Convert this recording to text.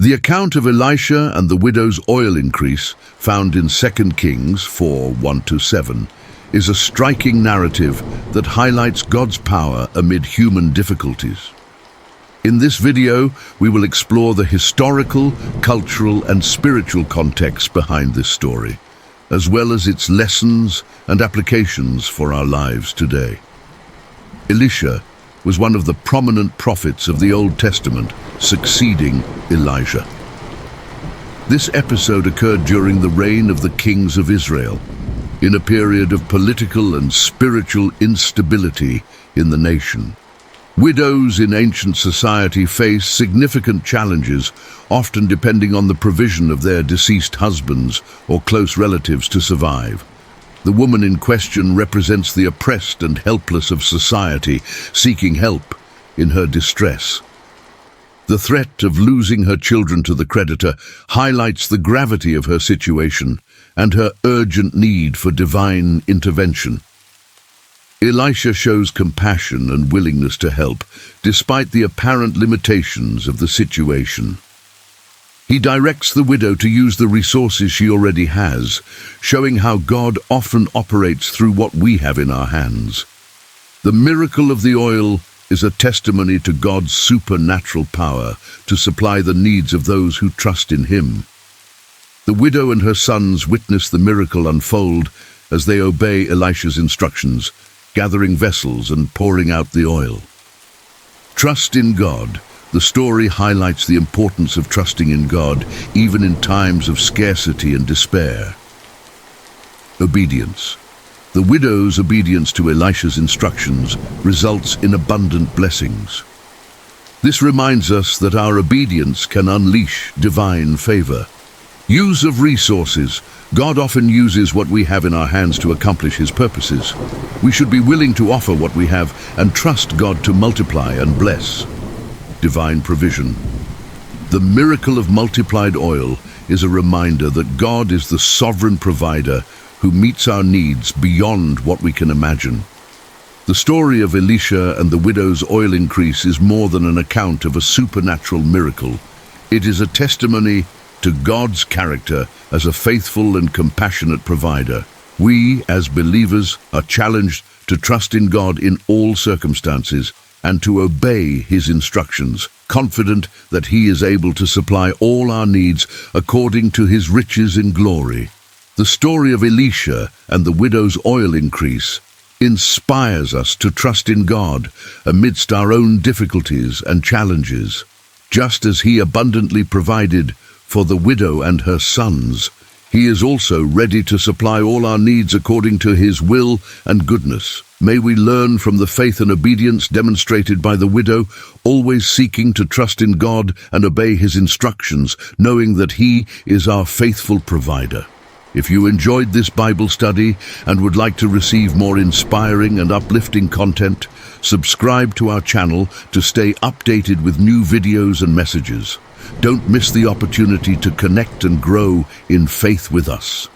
The account of Elisha and the widow's oil increase, found in 2 Kings 4:1-7, is a striking narrative that highlights God's power amid human difficulties. In this video, we will explore the historical, cultural, and spiritual context behind this story, as well as its lessons and applications for our lives today. Elisha was one of the prominent prophets of the Old Testament, succeeding Elijah. This episode occurred during the reign of the kings of Israel, in a period of political and spiritual instability in the nation. Widows in ancient society face significant challenges, often depending on the provision of their deceased husbands or close relatives to survive. The woman in question represents the oppressed and helpless of society, seeking help in her distress. The threat of losing her children to the creditor highlights the gravity of her situation and her urgent need for divine intervention. Elisha shows compassion and willingness to help, despite the apparent limitations of the situation. He directs the widow to use the resources she already has, showing how God often operates through what we have in our hands. The miracle of the oil is a testimony to God's supernatural power to supply the needs of those who trust in Him. The widow and her sons witness the miracle unfold as they obey Elisha's instructions, gathering vessels and pouring out the oil. Trust in God. The story highlights the importance of trusting in God, even in times of scarcity and despair. Obedience. The widow's obedience to Elisha's instructions results in abundant blessings. This reminds us that our obedience can unleash divine favor. Use of resources. God often uses what we have in our hands to accomplish His purposes. We should be willing to offer what we have and trust God to multiply and bless. Divine provision. The miracle of multiplied oil is a reminder that God is the sovereign provider who meets our needs beyond what we can imagine. The story of Elisha and the widow's oil increase is more than an account of a supernatural miracle. It is a testimony to God's character as a faithful and compassionate provider. We, as believers, are challenged to trust in God in all circumstances and to obey His instructions, confident that He is able to supply all our needs according to His riches in glory. The story of Elisha and the widow's oil increase inspires us to trust in God amidst our own difficulties and challenges. Just as He abundantly provided for the widow and her sons, He is also ready to supply all our needs according to His will and goodness. May we learn from the faith and obedience demonstrated by the widow, always seeking to trust in God and obey His instructions, knowing that He is our faithful provider. If you enjoyed this Bible study and would like to receive more inspiring and uplifting content, subscribe to our channel to stay updated with new videos and messages. Don't miss the opportunity to connect and grow in faith with us.